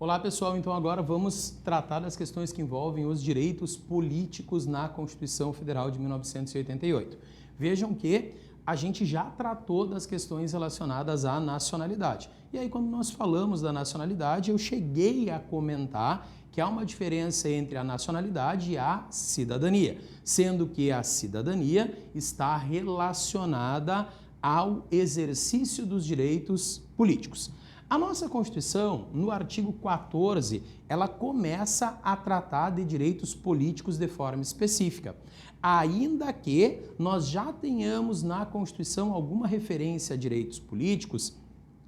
Olá pessoal, então agora vamos tratar das questões que envolvem os direitos políticos na Constituição Federal de 1988. Vejam que a gente já tratou das questões relacionadas à nacionalidade. E aí quando nós falamos da nacionalidade, eu cheguei a comentar que há uma diferença entre a nacionalidade e a cidadania, sendo que a cidadania está relacionada ao exercício dos direitos políticos. A nossa Constituição, no artigo 14, ela começa a tratar de direitos políticos de forma específica. Ainda que nós já tenhamos na Constituição alguma referência a direitos políticos,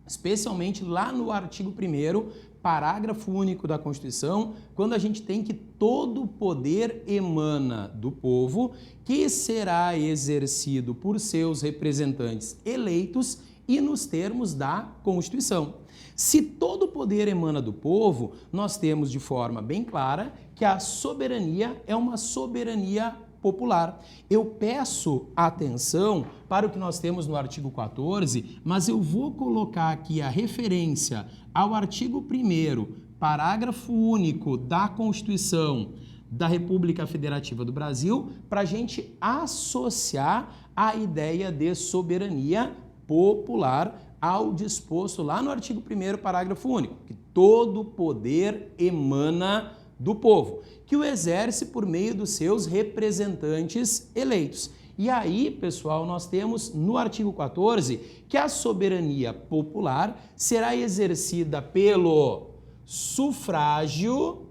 especialmente lá no artigo 1º, parágrafo único da Constituição, quando a gente tem que todo poder emana do povo, que será exercido por seus representantes eleitos e nos termos da Constituição. Se todo o poder emana do povo, nós temos de forma bem clara que a soberania é uma soberania popular. Eu peço atenção para o que nós temos no artigo 14, mas eu vou colocar aqui a referência ao artigo 1º, parágrafo único da Constituição da República Federativa do Brasil, para a gente associar a ideia de soberania popular ao disposto lá no artigo 1º, parágrafo único, que todo poder emana do povo, que o exerce por meio dos seus representantes eleitos. E aí, pessoal, nós temos no artigo 14 que a soberania popular será exercida pelo sufrágio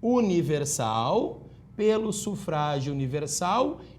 universal,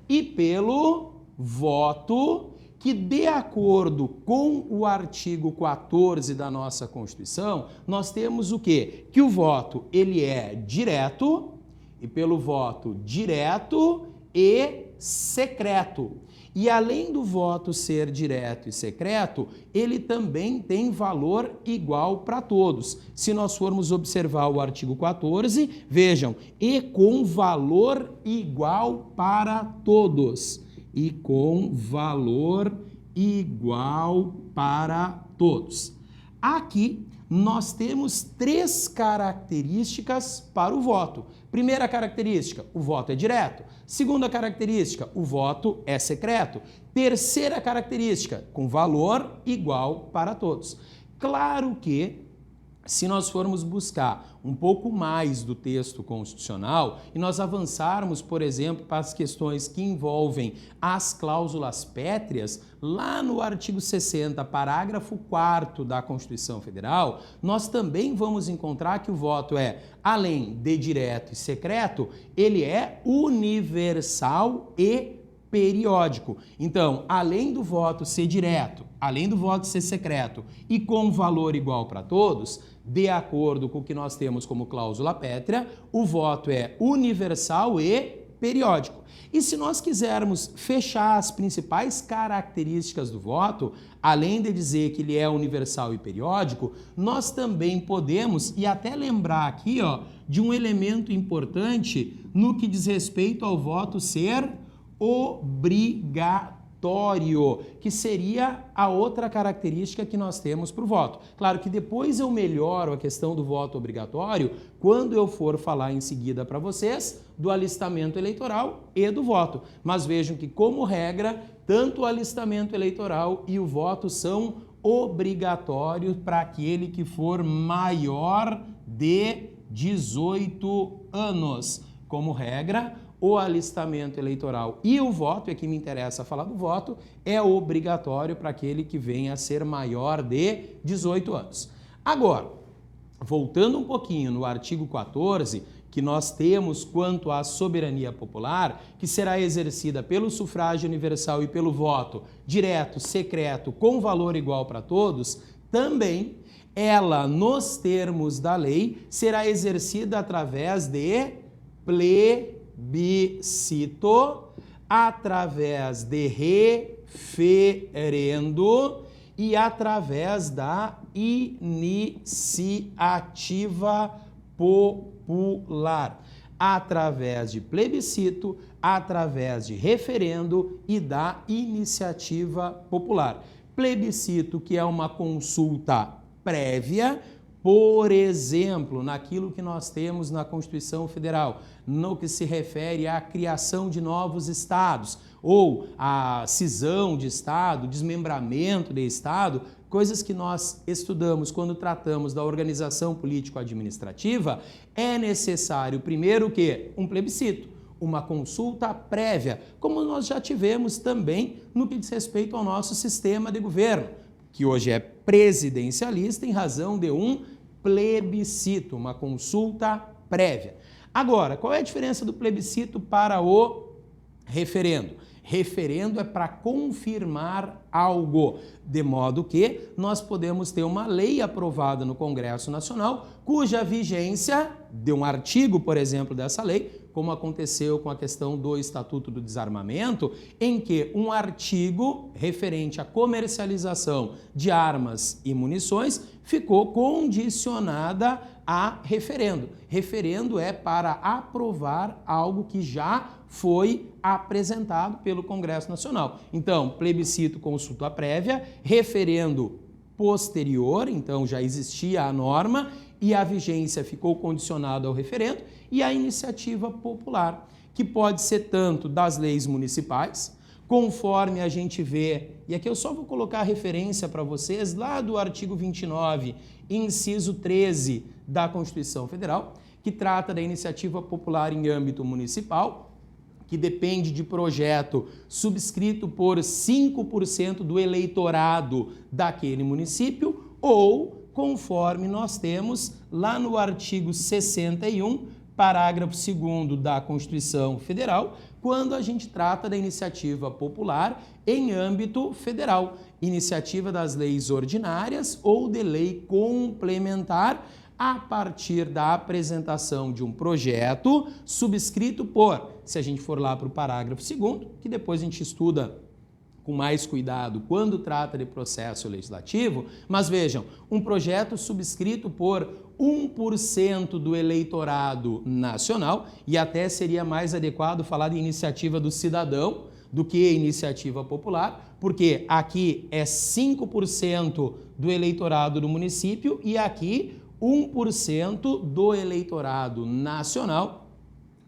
e pelo voto, que de acordo com o artigo 14 da nossa Constituição, nós temos o quê? Que o voto ele é direto, e pelo voto direto e secreto. E além do voto ser direto e secreto, ele também tem valor igual para todos. Se nós formos observar o artigo 14, vejam, e com valor igual para todos. E com valor igual para todos. Aqui nós temos 3 características para o voto. Primeira característica, o voto é direto. Segunda característica, o voto é secreto. Terceira característica, com valor igual para todos. Claro que se nós formos buscar um pouco mais do texto constitucional e nós avançarmos, por exemplo, para as questões que envolvem as cláusulas pétreas, lá no artigo 60, parágrafo 4º da Constituição Federal, nós também vamos encontrar que o voto é, além de direto e secreto, ele é universal e periódico. Então, além do voto ser direto, além do voto ser secreto e com valor igual para todos, de acordo com o que nós temos como cláusula pétrea, o voto é universal e periódico. E se nós quisermos fechar as principais características do voto, além de dizer que ele é universal e periódico, nós também podemos, e até lembrar aqui, de um elemento importante no que diz respeito ao voto ser obrigatório, que seria a outra característica que nós temos para o voto. Claro que depois eu melhoro a questão do voto obrigatório quando eu for falar em seguida para vocês do alistamento eleitoral e do voto. Mas vejam que, como regra, tanto o alistamento eleitoral e o voto são obrigatórios para aquele que for maior de 18 anos. Como regra, o alistamento eleitoral e o voto, é que me interessa falar do voto, é obrigatório para aquele que venha a ser maior de 18 anos. Agora, voltando um pouquinho no artigo 14, que nós temos quanto à soberania popular, que será exercida pelo sufrágio universal e pelo voto direto, secreto, com valor igual para todos, também ela, nos termos da lei, será exercida através de plebiscito, através de referendo e através da iniciativa popular. Através de plebiscito, através de referendo e da iniciativa popular. Plebiscito, que é uma consulta prévia, Por exemplo, naquilo que nós temos na Constituição Federal, no que se refere à criação de novos estados, ou à cisão de estado, desmembramento de estado, coisas que nós estudamos quando tratamos da organização político-administrativa, é necessário primeiro o quê? Um plebiscito, uma consulta prévia, como nós já tivemos também no que diz respeito ao nosso sistema de governo, que hoje é presidencialista em razão de um plebiscito, uma consulta prévia. Agora, qual é a diferença do plebiscito para o referendo? Referendo é para confirmar algo, de modo que nós podemos ter uma lei aprovada no Congresso Nacional, cuja vigência de um artigo, por exemplo, dessa lei, como aconteceu com a questão do Estatuto do Desarmamento, em que um artigo referente à comercialização de armas e munições ficou condicionada a referendo. Referendo é para aprovar algo que já foi apresentado pelo Congresso Nacional. Então, plebiscito, consulta prévia, referendo posterior, então já existia a norma e a vigência ficou condicionada ao referendo, e a iniciativa popular, que pode ser tanto das leis municipais, conforme a gente vê, e aqui eu só vou colocar a referência para vocês lá do artigo 29, inciso 13 da Constituição Federal, que trata da iniciativa popular em âmbito municipal, que depende de projeto subscrito por 5% do eleitorado daquele município, ou conforme nós temos lá no artigo 61, parágrafo 2º da Constituição Federal, quando a gente trata da iniciativa popular em âmbito federal, iniciativa das leis ordinárias ou de lei complementar, a partir da apresentação de um projeto subscrito por, se a gente for lá para o parágrafo 2º, que depois a gente estuda com mais cuidado quando trata de processo legislativo, mas vejam, um projeto subscrito por 1% do eleitorado nacional, e até seria mais adequado falar de iniciativa do cidadão do que iniciativa popular, porque aqui é 5% do eleitorado do município e aqui 1% do eleitorado nacional,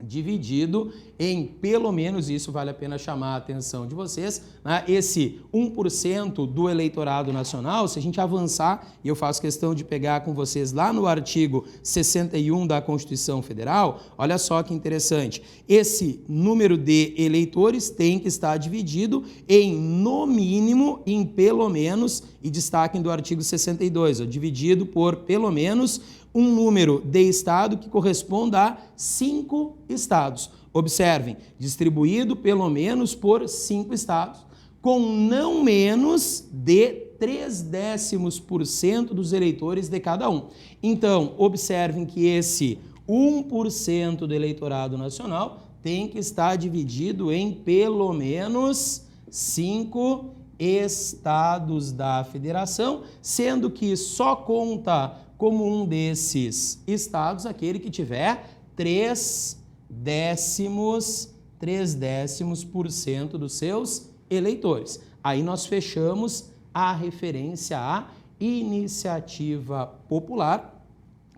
dividido em pelo menos, isso vale a pena chamar a atenção de vocês, né? Esse 1% do eleitorado nacional, se a gente avançar, e eu faço questão de pegar com vocês lá no artigo 61 da Constituição Federal, olha só que interessante, esse número de eleitores tem que estar dividido em, no mínimo, em pelo menos, e destaquem do artigo 62, dividido por pelo menos um número de estado que corresponda a 5 estados. Observem, distribuído pelo menos por 5 estados, com não menos de 0,3% dos eleitores de cada um. Então, observem que esse 1% do eleitorado nacional tem que estar dividido em pelo menos 5 estados da federação, sendo que só conta como um desses estados aquele que tiver 0,3% dos seus eleitores. Aí nós fechamos a referência à iniciativa popular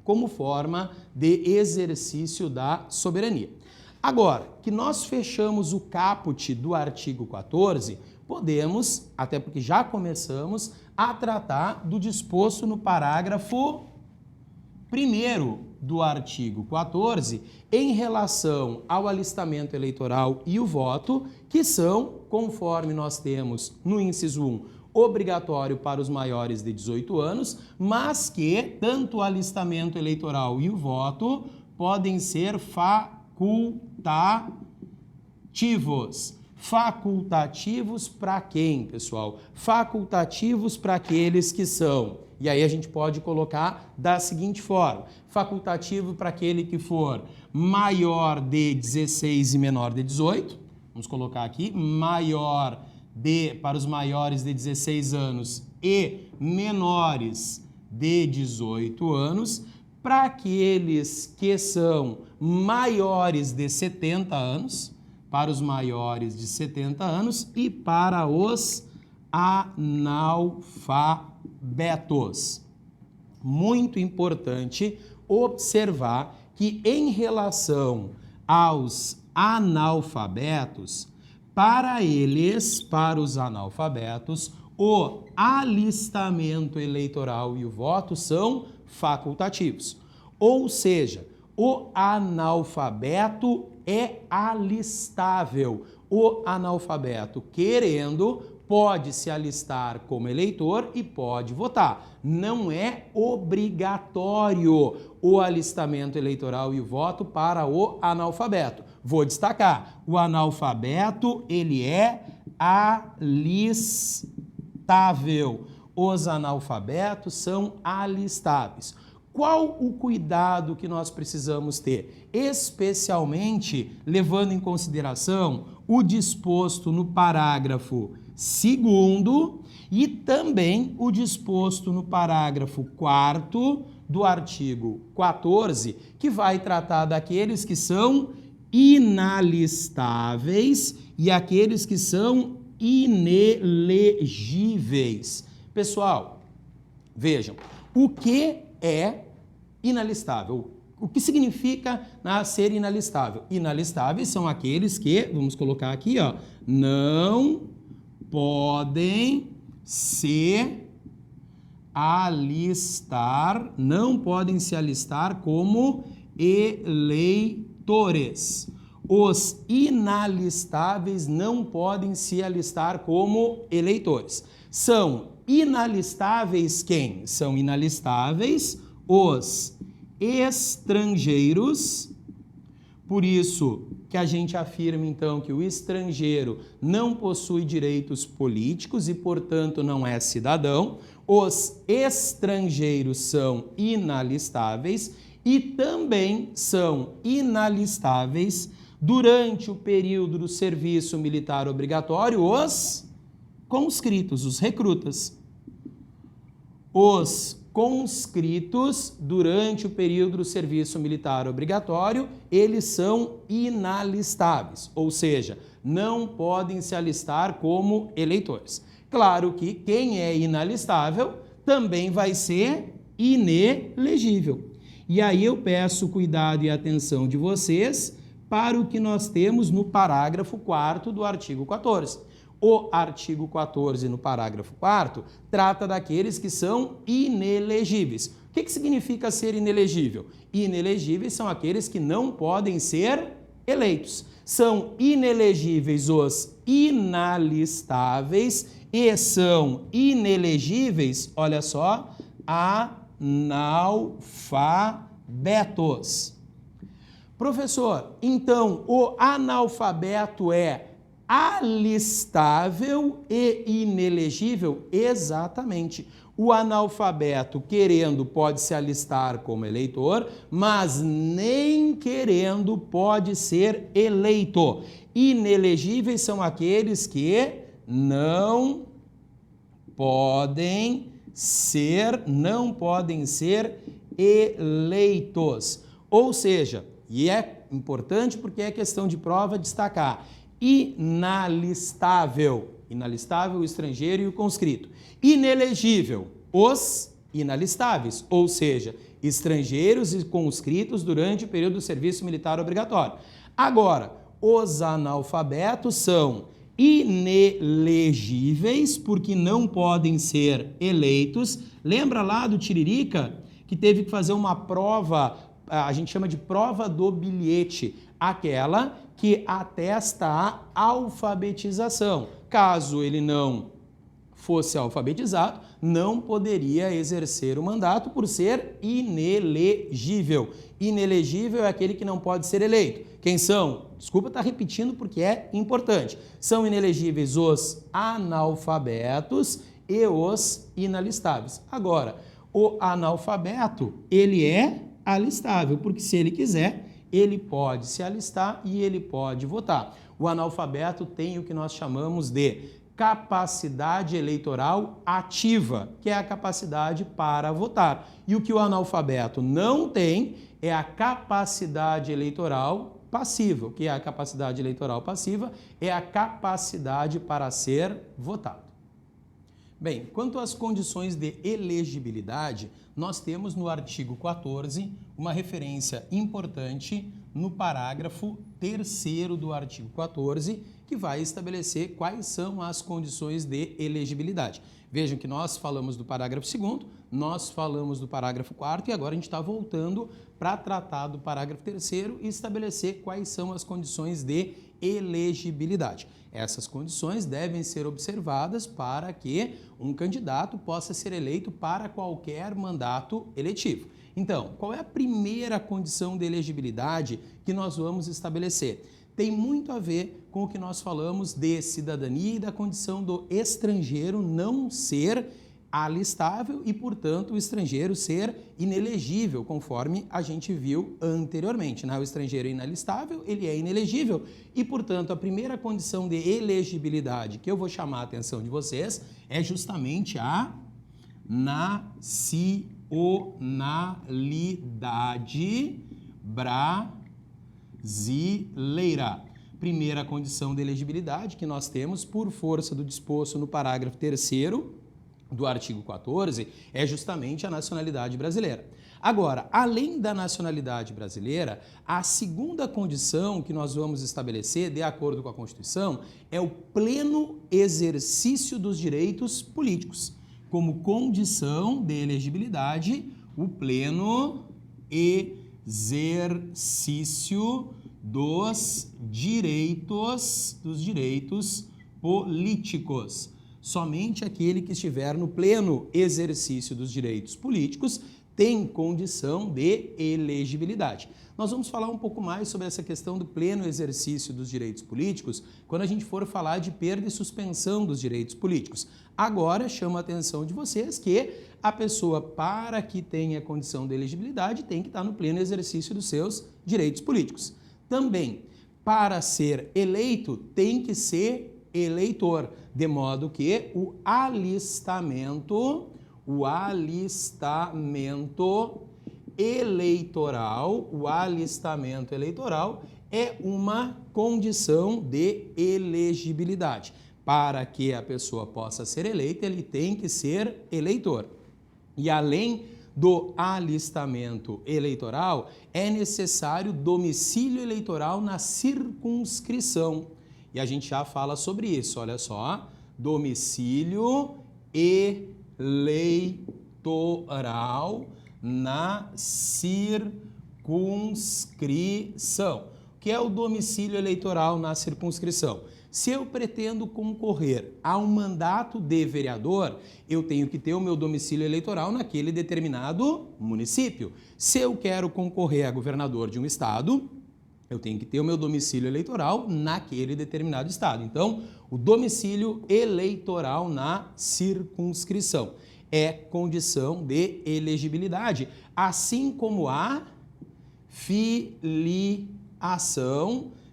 como forma de exercício da soberania. Agora, que nós fechamos o caput do artigo 14, podemos, até porque já começamos, a tratar do disposto no parágrafo 1º do artigo 14 em relação ao alistamento eleitoral e o voto, que são, conforme nós temos no inciso 1, obrigatório para os maiores de 18 anos, mas que tanto o alistamento eleitoral e o voto podem ser facultativos. Facultativos para quem, pessoal? Facultativos para aqueles que são. E aí a gente pode colocar da seguinte forma: facultativo para aquele que for maior de 16 e menor de 18. Vamos colocar aqui, para os maiores de 16 anos e menores de 18 anos. Para aqueles que são maiores de 70 anos, para os maiores de 70 anos e para os analfabetos. muito importante observar que em relação aos analfabetos, para os analfabetos, o alistamento eleitoral e o voto são facultativos. Ou seja, o analfabeto é alistável. O analfabeto, querendo, pode se alistar como eleitor e pode votar. Não é obrigatório o alistamento eleitoral e o voto para o analfabeto. Vou destacar, o analfabeto, ele é alistável. Os analfabetos são alistáveis. Qual o cuidado que nós precisamos ter? Especialmente levando em consideração o disposto no parágrafo 2º e também o disposto no parágrafo 4º do artigo 14, que vai tratar daqueles que são inalistáveis e aqueles que são inelegíveis. Pessoal, vejam, o que é inalistável? O que significa ser inalistável? Inalistáveis são aqueles que, vamos colocar aqui, ó, não podem se alistar como eleitores. Os inalistáveis não podem se alistar como eleitores. São inalistáveis quem? São inalistáveis os estrangeiros. Por isso que a gente afirma, então, que o estrangeiro não possui direitos políticos e, portanto, não é cidadão. Os estrangeiros são inalistáveis e também são inalistáveis durante o período do serviço militar obrigatório os conscritos, os recrutas. Os conscritos, durante o período do serviço militar obrigatório, eles são inalistáveis, ou seja, não podem se alistar como eleitores. Claro que quem é inalistável também vai ser inelegível. E aí eu peço cuidado e atenção de vocês para o que nós temos no parágrafo 4º do artigo 14. O artigo 14, no parágrafo 4º, trata daqueles que são inelegíveis. O que significa ser inelegível? Inelegíveis são aqueles que não podem ser eleitos. São inelegíveis os inalistáveis e são inelegíveis, olha só, analfabetos. Professor, então o analfabeto é alistável e inelegível? Exatamente. O analfabeto, querendo, pode se alistar como eleitor, mas nem querendo pode ser eleito. Inelegíveis são aqueles que não podem ser eleitos. Ou seja, e é importante porque é questão de prova destacar, inalistável, o estrangeiro e o conscrito. Inelegível, os inalistáveis, ou seja, estrangeiros e conscritos durante o período do serviço militar obrigatório. Agora, os analfabetos são inelegíveis porque não podem ser eleitos. Lembra lá do Tiririca, que teve que fazer uma prova, a gente chama de prova do bilhete, aquela que atesta a alfabetização. Caso ele não fosse alfabetizado, não poderia exercer o mandato por ser inelegível. Inelegível é aquele que não pode ser eleito. Quem são? Desculpa estar repetindo porque é importante. São inelegíveis os analfabetos e os inalistáveis. Agora, o analfabeto, ele é alistável, porque se ele quiser, ele pode se alistar e ele pode votar. O analfabeto tem o que nós chamamos de capacidade eleitoral ativa, que é a capacidade para votar. E o que o analfabeto não tem é a capacidade eleitoral passiva. O que é a capacidade eleitoral passiva? É a capacidade para ser votado. Bem, quanto às condições de elegibilidade, nós temos no artigo 14 uma referência importante no parágrafo 3º do artigo 14, que vai estabelecer quais são as condições de elegibilidade. Vejam que nós falamos do parágrafo 2º, nós falamos do parágrafo 4º e agora a gente está voltando para tratar do parágrafo 3º e estabelecer quais são as condições de elegibilidade. Essas condições devem ser observadas para que um candidato possa ser eleito para qualquer mandato eletivo. Então, qual é a primeira condição de elegibilidade que nós vamos estabelecer? Tem muito a ver com o que nós falamos de cidadania e da condição do estrangeiro não ser alistável e, portanto, o estrangeiro ser inelegível, conforme a gente viu anteriormente. O estrangeiro é inalistável, ele é inelegível e, portanto, a primeira condição de elegibilidade que eu vou chamar a atenção de vocês é justamente a nacionalidade brasileira. Primeira condição de elegibilidade que nós temos por força do disposto no parágrafo 3º do artigo 14 é justamente a nacionalidade brasileira. Agora, além da nacionalidade brasileira, a segunda condição que nós vamos estabelecer, de acordo com a Constituição, é o pleno exercício dos direitos políticos. Como condição de elegibilidade, o pleno exercício dos direitos políticos. Somente aquele que estiver no pleno exercício dos direitos políticos tem condição de elegibilidade. Nós vamos falar um pouco mais sobre essa questão do pleno exercício dos direitos políticos quando a gente for falar de perda e suspensão dos direitos políticos. Agora, chamo a atenção de vocês que a pessoa, para que tenha condição de elegibilidade, tem que estar no pleno exercício dos seus direitos políticos. Também, para ser eleito, tem que ser eleitor, de modo que o alistamento eleitoral é uma condição de elegibilidade. Para que a pessoa possa ser eleita, ele tem que ser eleitor. E além do alistamento eleitoral, é necessário domicílio eleitoral na circunscrição. E a gente já fala sobre isso, olha só, domicílio eleitoral na circunscrição. O que é o domicílio eleitoral na circunscrição? Se eu pretendo concorrer a um mandato de vereador, eu tenho que ter o meu domicílio eleitoral naquele determinado município. Se eu quero concorrer a governador de um estado, eu tenho que ter o meu domicílio eleitoral naquele determinado estado. Então, o domicílio eleitoral na circunscrição é condição de elegibilidade, assim como a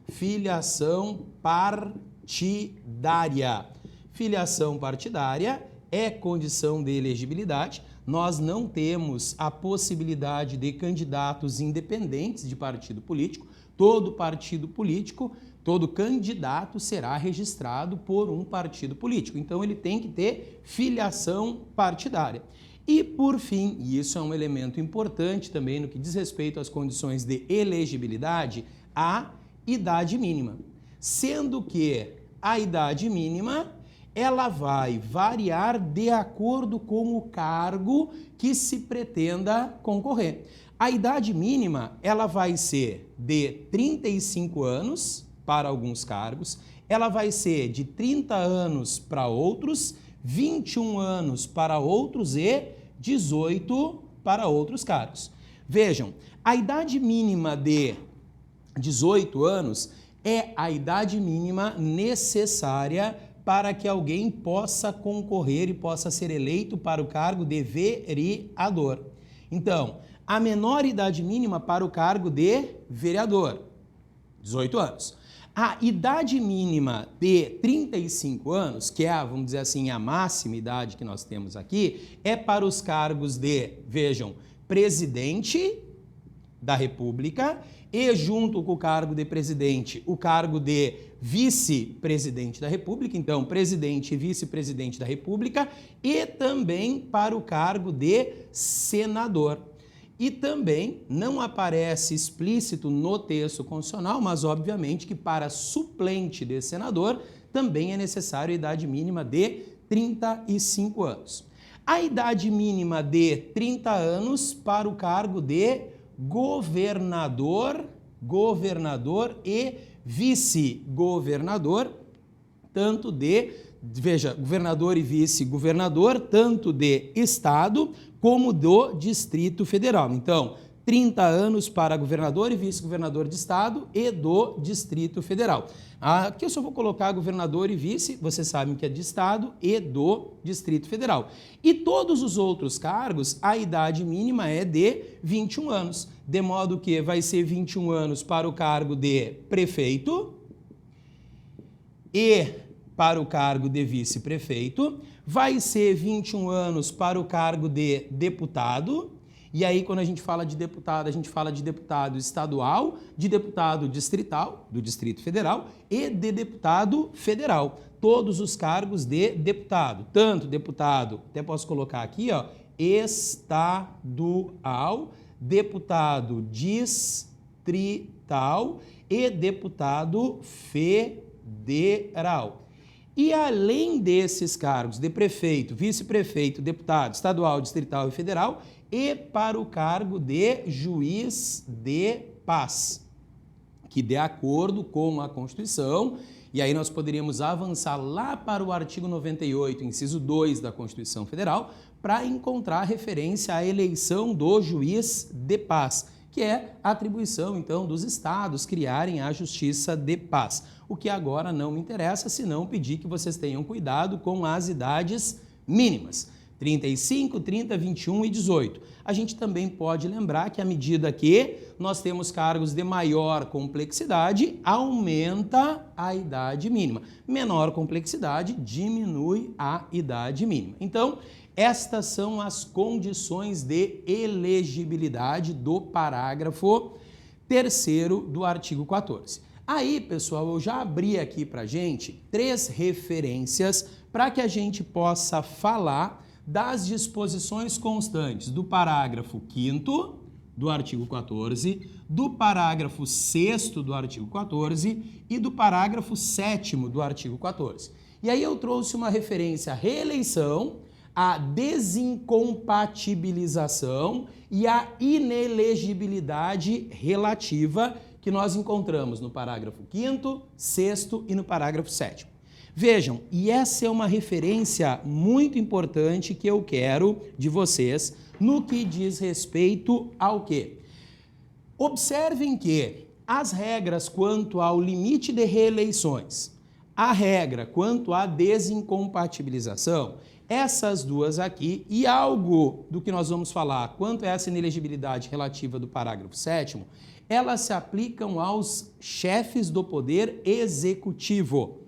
filiação partidária. Filiação partidária é condição de elegibilidade. Nós não temos a possibilidade de candidatos independentes de partido político. Todo partido político, todo candidato será registrado por um partido político. Então, ele tem que ter filiação partidária. E, por fim, e isso é um elemento importante também no que diz respeito às condições de elegibilidade, a idade mínima. Sendo que a idade mínima ela vai variar de acordo com o cargo que se pretenda concorrer. A idade mínima ela vai ser de 35 anos para alguns cargos, ela vai ser de 30 anos para outros, 21 anos para outros e 18 para outros cargos. Vejam, a idade mínima de 18 anos é a idade mínima necessária para que alguém possa concorrer e possa ser eleito para o cargo de vereador. Então, a menor idade mínima para o cargo de vereador, 18 anos. A idade mínima de 35 anos, que é, vamos dizer assim, a máxima idade que nós temos aqui, é para os cargos de, vejam, presidente da República e, junto com o cargo de presidente, o cargo de vice-presidente da República, então, presidente e vice-presidente da República, e também para o cargo de senador. E também não aparece explícito no texto constitucional, mas obviamente que para suplente de senador também é necessário a idade mínima de 35 anos. A idade mínima de 30 anos para o cargo de governador e vice-governador, tanto de, veja, governador e vice-governador, tanto de estado como do Distrito Federal. Então, 30 anos para governador e vice-governador de estado e do Distrito Federal. Aqui eu só vou colocar governador e vice, vocês sabem que é de estado e do Distrito Federal. E todos os outros cargos, a idade mínima é de 21 anos, de modo que vai ser 21 anos para o cargo de prefeito e para o cargo de vice-prefeito, vai ser 21 anos para o cargo de deputado. E aí, quando a gente fala de deputado, a gente fala de deputado estadual, de deputado distrital, do Distrito Federal, e de deputado federal. Todos os cargos de deputado, tanto deputado, até posso colocar aqui, ó, estadual, deputado distrital e deputado federal. E além desses cargos de prefeito, vice-prefeito, deputado estadual, distrital e federal, e para o cargo de juiz de paz, que de acordo com a Constituição, e aí nós poderíamos avançar lá para o artigo 98, inciso 2 da Constituição Federal, para encontrar referência à eleição do juiz de paz, que é a atribuição, então, dos estados criarem a justiça de paz. O que agora não me interessa, senão pedir que vocês tenham cuidado com as idades mínimas. 35, 30, 21 e 18. A gente também pode lembrar que à medida que nós temos cargos de maior complexidade, aumenta a idade mínima. Menor complexidade, diminui a idade mínima. Então, estas são as condições de elegibilidade do parágrafo 3º do artigo 14. Aí, pessoal, eu já abri aqui para a gente 3 referências para que a gente possa falar das disposições constantes do parágrafo 5º do artigo 14, do parágrafo 6º do artigo 14 e do parágrafo 7º do artigo 14. E aí eu trouxe uma referência à reeleição, à desincompatibilização e à inelegibilidade relativa que nós encontramos no parágrafo 5º, 6º e no parágrafo 7º. Vejam, e essa é uma referência muito importante que eu quero de vocês no que diz respeito ao quê? Observem que as regras quanto ao limite de reeleições, a regra quanto à desincompatibilização, essas duas aqui e algo do que nós vamos falar quanto a essa inelegibilidade relativa do parágrafo 7º, elas se aplicam aos chefes do poder executivo.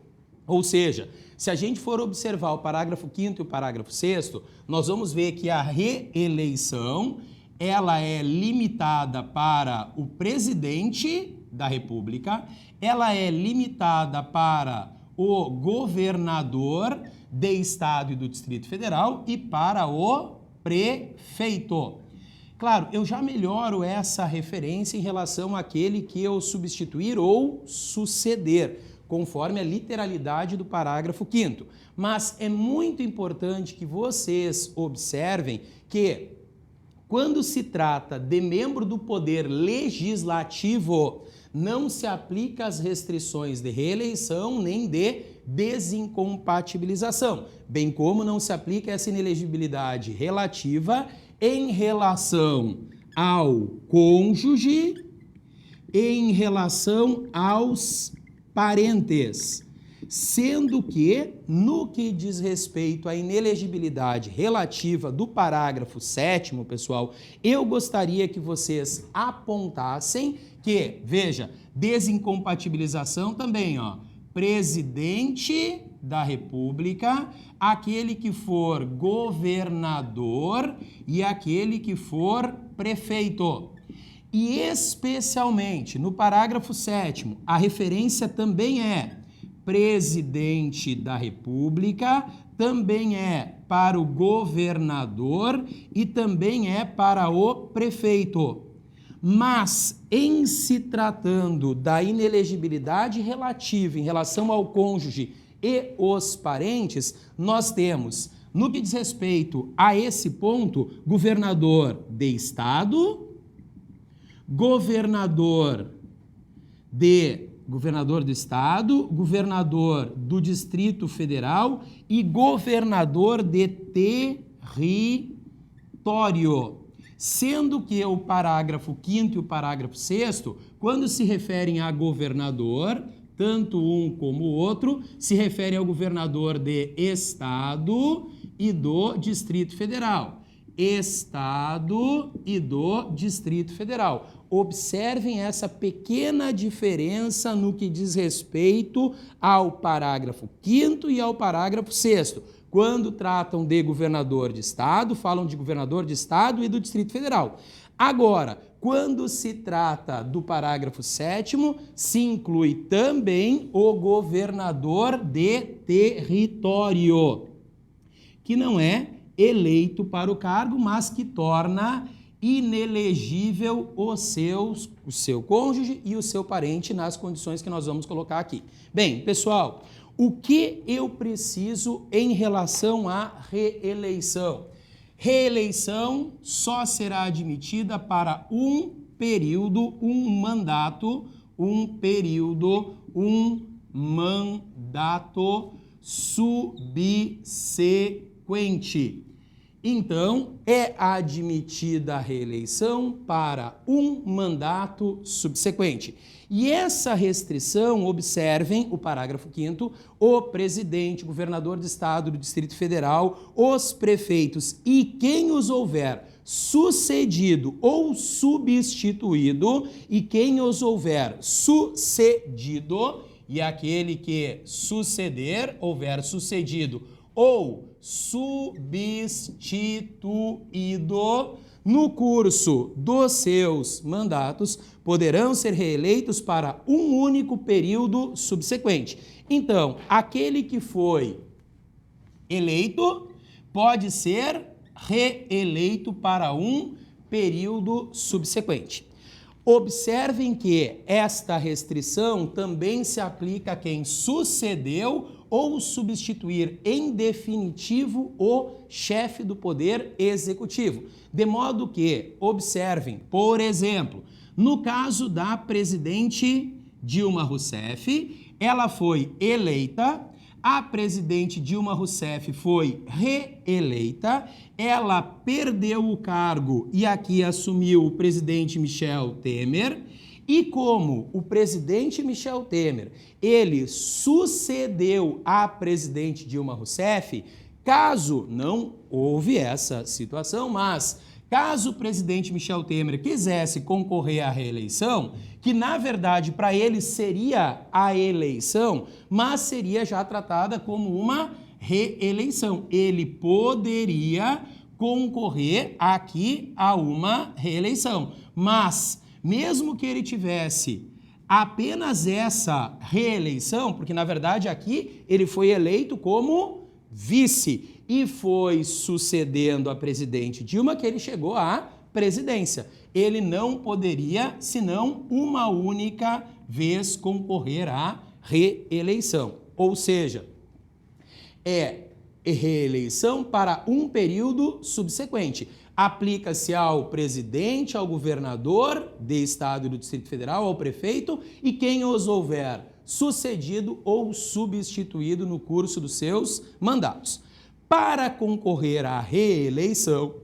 Ou seja, se a gente for observar o parágrafo 5º e o parágrafo 6º, nós vamos ver que a reeleição ela é limitada para o presidente da República, ela é limitada para o governador de estado e do Distrito Federal e para o prefeito. Claro, eu já melhoro essa referência em relação àquele que eu substituir ou suceder, conforme a literalidade do parágrafo 5º. Mas é muito importante que vocês observem que, quando se trata de membro do poder legislativo, não se aplica as restrições de reeleição nem de desincompatibilização, bem como não se aplica essa inelegibilidade relativa em relação ao cônjuge e em relação aos parentes, sendo que, no que diz respeito à inelegibilidade relativa do parágrafo 7º, pessoal, eu gostaria que vocês apontassem que, veja, desincompatibilização também, ó, presidente da República, aquele que for governador e aquele que for prefeito. E especialmente no parágrafo 7º, a referência também é presidente da República, também é para o governador e também é para o prefeito. Mas, em se tratando da inelegibilidade relativa em relação ao cônjuge e os parentes, nós temos, no que diz respeito a esse ponto, governador de estado, governador do estado, governador do Distrito Federal e governador de território. Sendo que o parágrafo 5º e o parágrafo 6º, quando se referem a governador, tanto um como o outro, se referem ao governador de estado e do Distrito Federal. Estado e do Distrito Federal. Observem essa pequena diferença no que diz respeito ao parágrafo 5º e ao parágrafo 6º. Quando tratam de governador de estado, falam de governador de estado e do Distrito Federal. Agora, quando se trata do parágrafo 7º, se inclui também o governador de território, que não é eleito para o cargo, mas que torna inelegível o seu cônjuge e o seu parente nas condições que nós vamos colocar aqui. Bem, pessoal, o que eu preciso em relação à reeleição? Reeleição só será admitida para um período, um mandato subsequente. Então, é admitida a reeleição para um mandato subsequente. E essa restrição, observem o parágrafo 5º, o presidente, governador de estado, do Distrito Federal, os prefeitos e quem os houver sucedido ou substituído, e quem os houver sucedido, e aquele que houver sucedido ou substituído no curso dos seus mandatos, poderão ser reeleitos para um único período subsequente. Então, aquele que foi eleito pode ser reeleito para um período subsequente. Observem que esta restrição também se aplica a quem sucedeu ou substituir em definitivo o chefe do Poder Executivo. De modo que, observem, por exemplo, no caso da presidente Dilma Rousseff, ela foi eleita, a presidente Dilma Rousseff foi reeleita, ela perdeu o cargo e aqui assumiu o presidente Michel Temer. E como o presidente Michel Temer, ele sucedeu a presidente Dilma Rousseff, caso não houve essa situação, mas caso o presidente Michel Temer quisesse concorrer à reeleição, que na verdade para ele seria a eleição, mas seria já tratada como uma reeleição. Ele poderia concorrer aqui a uma reeleição, mas mesmo que ele tivesse apenas essa reeleição, porque na verdade aqui ele foi eleito como vice e foi sucedendo a presidente Dilma que ele chegou à presidência. Ele não poderia, senão uma única vez, concorrer à reeleição. Ou seja, é reeleição para um período subsequente. Aplica-se ao presidente, ao governador de estado e do Distrito Federal, ao prefeito e quem os houver sucedido ou substituído no curso dos seus mandatos. Para concorrer à reeleição,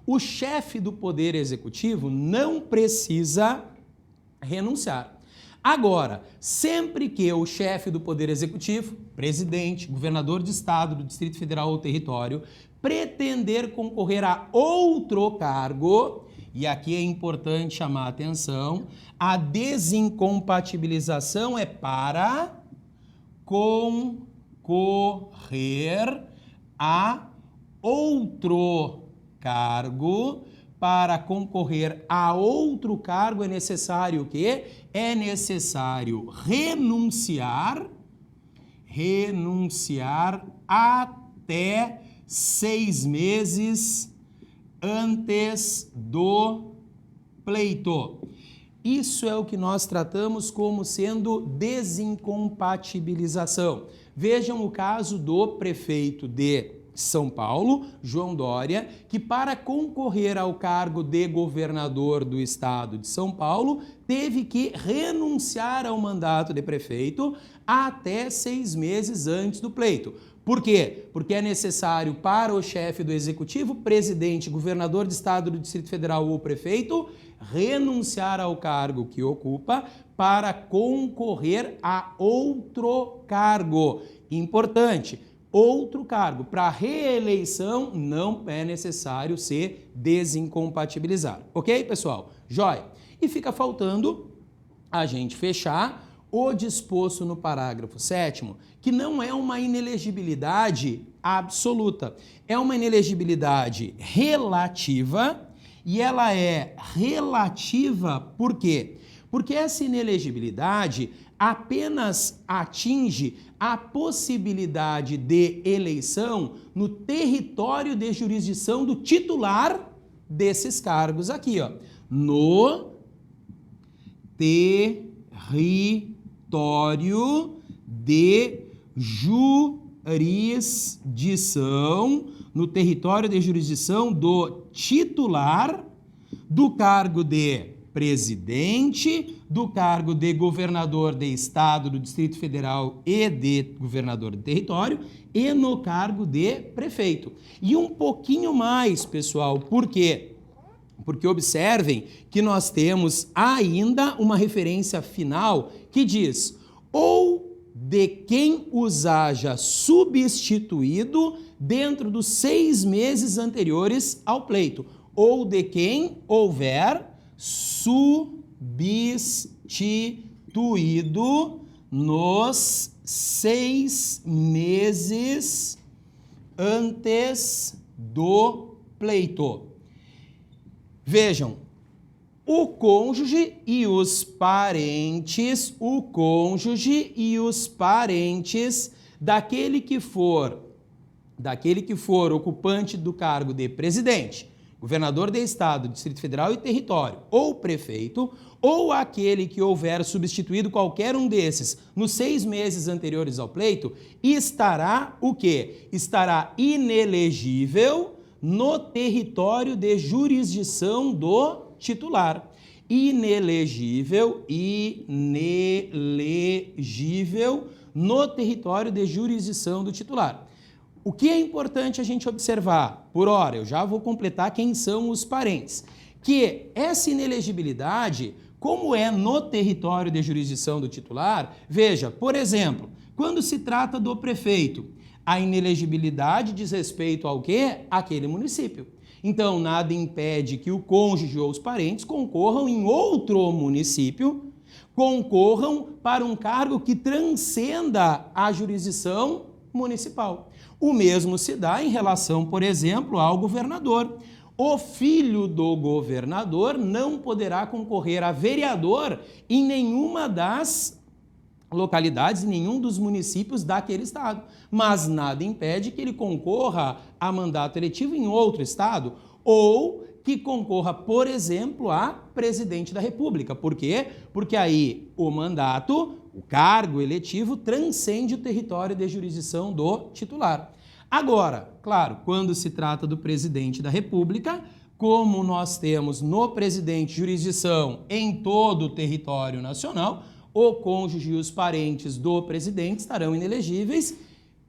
o chefe do Poder Executivo não precisa renunciar. Agora, sempre que o chefe do Poder Executivo, presidente, governador de estado, do Distrito Federal ou território, pretender concorrer a outro cargo, e aqui é importante chamar a atenção, a desincompatibilização é para concorrer a outro cargo para concorrer a outro cargo é necessário o quê? É necessário renunciar até 6 meses antes do pleito. Isso é o que nós tratamos como sendo desincompatibilização. Vejam o caso do prefeito de São Paulo, João Dória, que para concorrer ao cargo de governador do estado de São Paulo, teve que renunciar ao mandato de prefeito até 6 meses antes do pleito. Por quê? Porque é necessário para o chefe do executivo, presidente, governador de estado do Distrito Federal ou prefeito, renunciar ao cargo que ocupa para concorrer a outro cargo. Importante, outro cargo. Para reeleição não é necessário se desincompatibilizar. Ok, pessoal? Jóia. E fica faltando a gente fechar o disposto no parágrafo 7º, que não é uma inelegibilidade absoluta, é uma inelegibilidade relativa, e ela é relativa por quê? Porque essa inelegibilidade apenas atinge a possibilidade de eleição no território de jurisdição do titular desses cargos aqui, ó, no território de jurisdição, no território de jurisdição do titular do cargo de presidente, do cargo de governador de estado, do Distrito Federal e de governador de território, e no cargo de prefeito. E um pouquinho mais, pessoal, por quê? Porque observem que nós temos ainda uma referência final que diz: ou de quem os haja substituído dentro dos 6 meses anteriores ao pleito, ou de quem houver substituído nos 6 meses antes do pleito. Vejam, o cônjuge e os parentes, daquele que for ocupante do cargo de presidente, governador de estado, Distrito Federal e território, ou prefeito, ou aquele que houver substituído qualquer um desses nos 6 meses anteriores ao pleito, estará o quê? Estará inelegível no território de jurisdição do titular. Inelegível no território de jurisdição do titular. O que é importante a gente observar? Por hora, eu já vou completar quem são os parentes. Que essa inelegibilidade, como é no território de jurisdição do titular, veja, por exemplo, quando se trata do prefeito, a inelegibilidade diz respeito ao quê? Aquele município. Então, nada impede que o cônjuge ou os parentes concorram em outro município, concorram para um cargo que transcenda a jurisdição municipal. O mesmo se dá em relação, por exemplo, ao governador. O filho do governador não poderá concorrer a vereador em nenhuma das localidades, em nenhum dos municípios daquele estado. Mas nada impede que ele concorra a mandato eletivo em outro estado ou que concorra, por exemplo, a presidente da República. Por quê? Porque aí o mandato, o cargo eletivo, transcende o território de jurisdição do titular. Agora, claro, quando se trata do presidente da República, como nós temos no presidente jurisdição em todo o território nacional, o cônjuge e os parentes do presidente estarão inelegíveis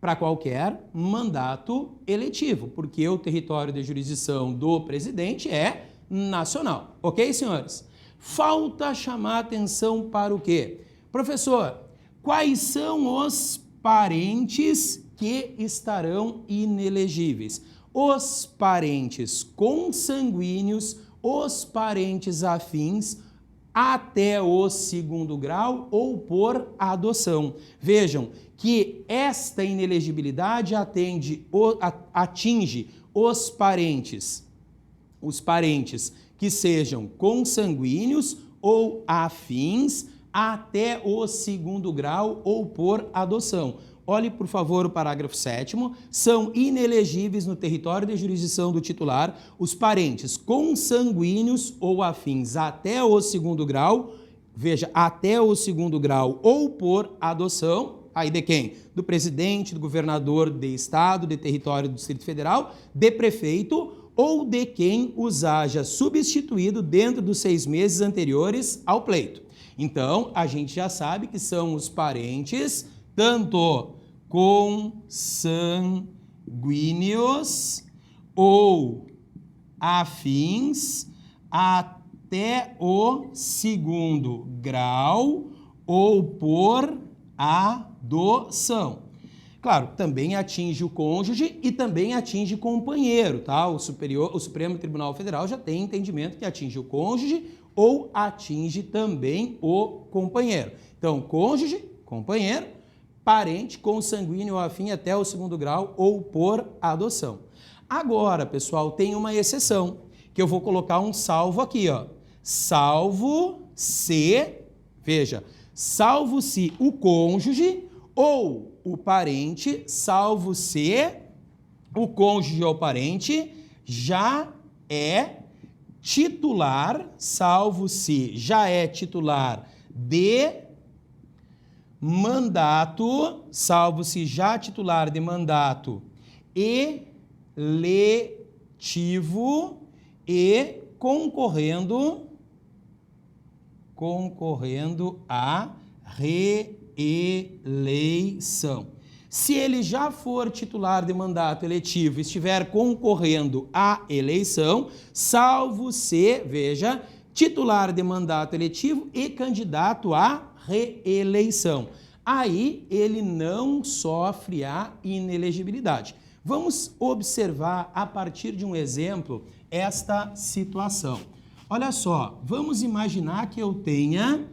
para qualquer mandato eletivo, porque o território de jurisdição do presidente é nacional. Ok, senhores? Falta chamar atenção para o quê? Professor, quais são os parentes que estarão inelegíveis? Os parentes consanguíneos, os parentes afins, até o 2º grau ou por adoção. Vejam que esta inelegibilidade atinge os parentes os parentes que sejam consanguíneos ou afins até o segundo grau ou por adoção. Olhe, por favor, o parágrafo 7º. São inelegíveis no território de jurisdição do titular os parentes consanguíneos ou afins até o segundo grau, veja, até o segundo grau ou por adoção, aí de quem? Do presidente, do governador de estado, de território do Distrito Federal, de prefeito ou de quem os haja substituído dentro dos 6 meses anteriores ao pleito. Então, a gente já sabe que são os parentes tanto consanguíneos ou afins até o segundo grau ou por adoção. Claro, também atinge o cônjuge e também atinge companheiro, tá? O Supremo Tribunal Federal já tem entendimento que atinge o cônjuge ou atinge também o companheiro. Então, cônjuge, companheiro, parente, consanguíneo ou afim até o segundo grau ou por adoção. Agora, pessoal, tem uma exceção, que eu vou colocar um salvo aqui, ó. Salvo se, veja, salvo se o cônjuge ou o parente, salvo se o cônjuge ou parente já é titular, salvo se já é titular de mandato, salvo se já titular de mandato eletivo e concorrendo à reeleição. Se ele já for titular de mandato eletivo e estiver concorrendo à eleição, salvo se, veja, titular de mandato eletivo e candidato à reeleição. Aí ele não sofre a inelegibilidade. Vamos observar a partir de um exemplo esta situação. Olha só, vamos imaginar que eu tenha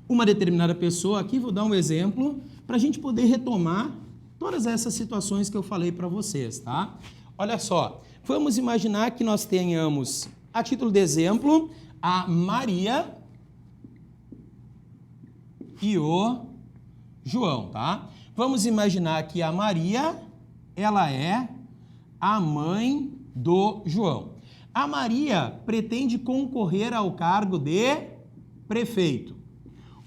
uma determinada pessoa, aqui vou dar um exemplo, para a gente poder retomar todas essas situações que eu falei para vocês, tá? Olha só, vamos imaginar que nós tenhamos, a título de exemplo, a Maria e o João, tá? Vamos imaginar que a Maria, ela é a mãe do João. A Maria pretende concorrer ao cargo de prefeito.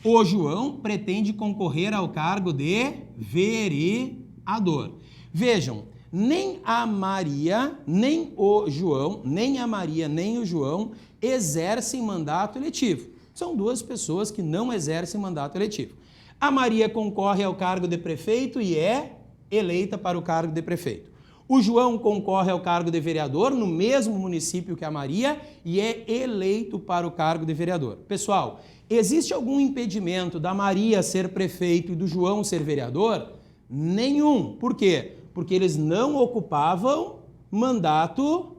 O João pretende concorrer ao cargo de vereador. Vejam, nem a Maria, nem o João, nem a Maria, nem o João exercem mandato eletivo. São duas pessoas que não exercem mandato eletivo. A Maria concorre ao cargo de prefeito e é eleita para o cargo de prefeito. O João concorre ao cargo de vereador no mesmo município que a Maria e é eleito para o cargo de vereador. Pessoal, existe algum impedimento da Maria ser prefeito e do João ser vereador? Nenhum. Por quê? Porque eles não ocupavam mandato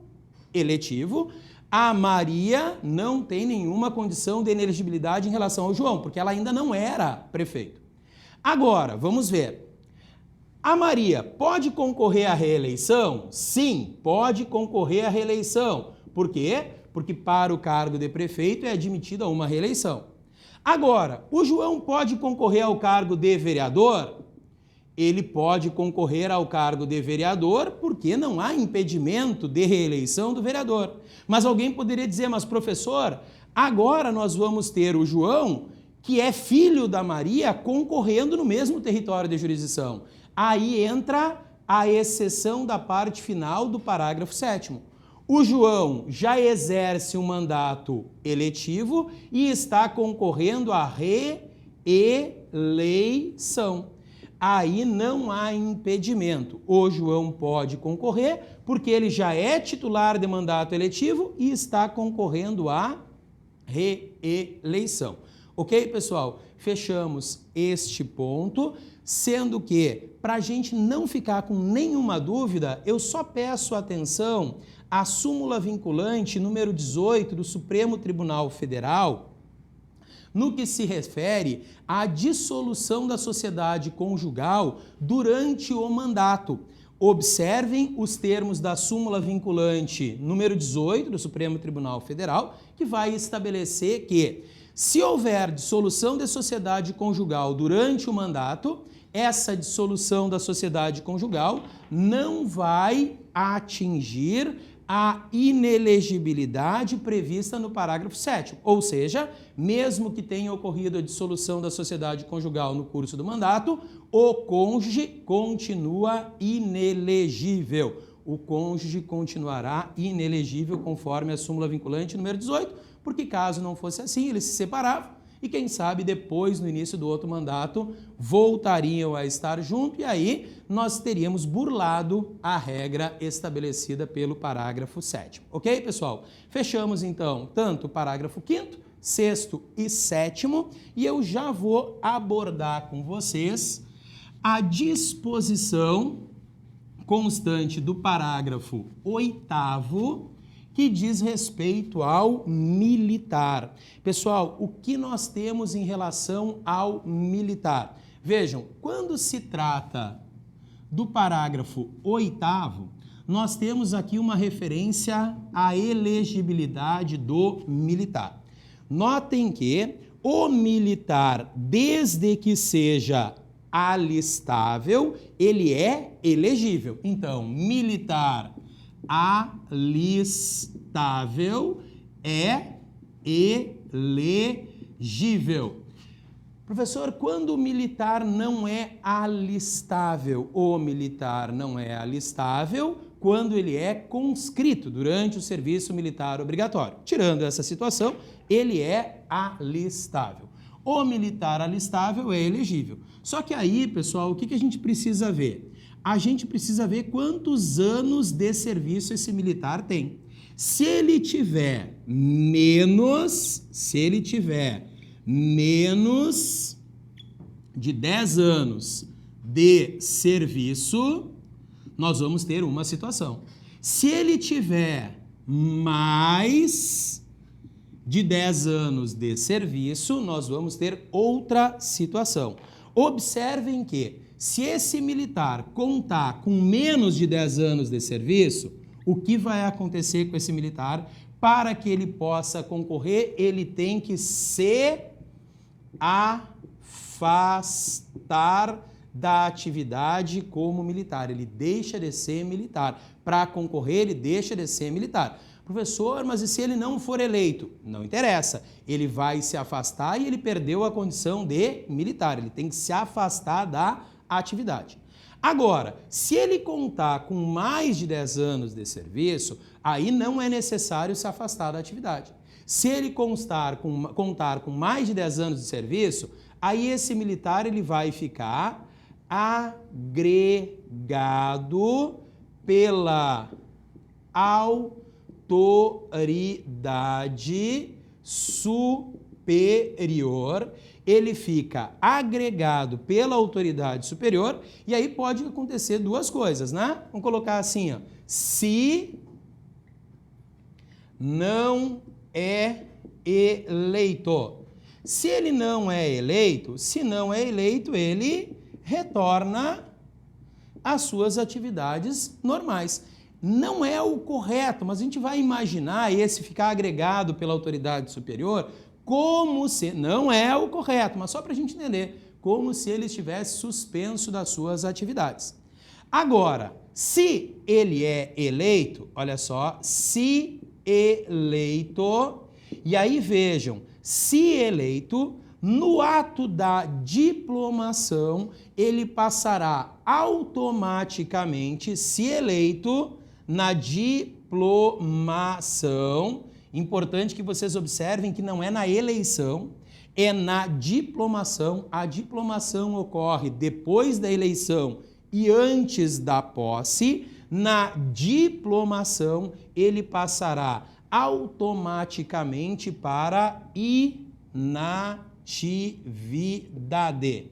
eletivo. A Maria não tem nenhuma condição de inelegibilidade em relação ao João, porque ela ainda não era prefeito. Agora, vamos ver. A Maria pode concorrer à reeleição? Sim, pode concorrer à reeleição. Por quê? Porque para o cargo de prefeito é admitida uma reeleição. Agora, o João pode concorrer ao cargo de vereador? Ele pode concorrer ao cargo de vereador porque não há impedimento de reeleição do vereador. Mas alguém poderia dizer, mas professor, agora nós vamos ter o João, que é filho da Maria, concorrendo no mesmo território de jurisdição. Aí entra a exceção da parte final do parágrafo 7º. O João já exerce um mandato eletivo e está concorrendo à reeleição. Aí não há impedimento. O João pode concorrer porque ele já é titular de mandato eletivo e está concorrendo à reeleição. Ok, pessoal? Fechamos este ponto, sendo que, para a gente não ficar com nenhuma dúvida, eu só peço atenção à súmula vinculante número 18 do Supremo Tribunal Federal, no que se refere à dissolução da sociedade conjugal durante o mandato. Observem os termos da súmula vinculante número 18 do Supremo Tribunal Federal, que vai estabelecer que, se houver dissolução de sociedade conjugal durante o mandato, essa dissolução da sociedade conjugal não vai atingir a inelegibilidade prevista no parágrafo 7º, ou seja, mesmo que tenha ocorrido a dissolução da sociedade conjugal no curso do mandato, o cônjuge continua inelegível. O cônjuge continuará inelegível conforme a súmula vinculante número 18, porque caso não fosse assim, eles se separavam e quem sabe depois, no início do outro mandato, voltariam a estar juntos e aí nós teríamos burlado a regra estabelecida pelo parágrafo 7º. Ok, pessoal? Fechamos então tanto o parágrafo 5º, 6º e 7º e eu já vou abordar com vocês a disposição constante do parágrafo 8º, que diz respeito ao militar. Pessoal, o que nós temos em relação ao militar? Vejam, quando se trata do parágrafo 8º, nós temos aqui uma referência à elegibilidade do militar. Notem que o militar, desde que seja alistável, ele é elegível. Então, militar alistável é elegível. Professor, quando o militar não é alistável? O militar não é alistável quando ele é conscrito durante o serviço militar obrigatório. Tirando essa situação, ele é alistável. O militar alistável é elegível. Só que aí, pessoal, o que a gente precisa ver? A gente precisa ver quantos anos de serviço esse militar tem. Se ele tiver menos de 10 anos de serviço, nós vamos ter uma situação. Se ele tiver mais de 10 anos de serviço, nós vamos ter outra situação. Observem que, se esse militar contar com menos de 10 anos de serviço, o que vai acontecer com esse militar? Para que ele possa concorrer, ele tem que se afastar da atividade como militar. Ele deixa de ser militar. Para concorrer, ele deixa de ser militar. Professor, mas e se ele não for eleito? Não interessa. Ele vai se afastar e ele perdeu a condição de militar. Ele tem que se afastar da atividade. Agora, se ele contar com mais de 10 anos de serviço, aí não é necessário se afastar da atividade. Se ele contar com mais de 10 anos de serviço, aí esse militar ele vai ficar agregado pela autoridade superior, ele fica agregado pela autoridade superior e aí pode acontecer duas coisas, né? Vamos colocar assim, ó, se não é eleito. Se ele não é eleito, ele retorna às suas atividades normais. Não é o correto, mas a gente vai imaginar esse ficar agregado pela autoridade superior como se... Não é o correto, mas só para a gente entender, como se ele estivesse suspenso das suas atividades. Agora, se ele é eleito, olha só, se eleito, e aí vejam, se eleito, no ato da diplomação, ele passará automaticamente, se eleito, na diplomação. Importante que vocês observem que não é na eleição, é na diplomação. A diplomação ocorre depois da eleição e antes da posse. Na diplomação, ele passará automaticamente para inatividade.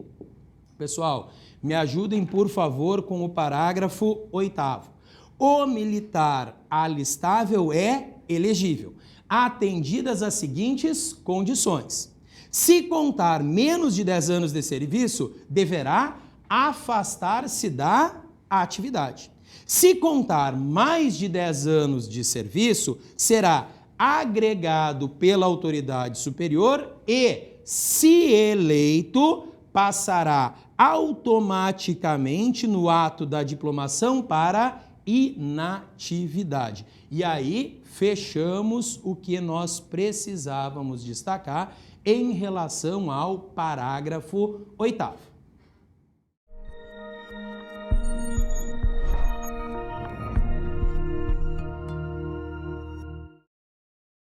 Pessoal, me ajudem, por favor, com o parágrafo 8º. O militar alistável é elegível, atendidas as seguintes condições. Se contar menos de 10 anos de serviço, deverá afastar-se da atividade. Se contar mais de 10 anos de serviço, será agregado pela autoridade superior e, se eleito, passará automaticamente no ato da diplomação para inatividade. E aí fechamos o que nós precisávamos destacar em relação ao parágrafo 8º.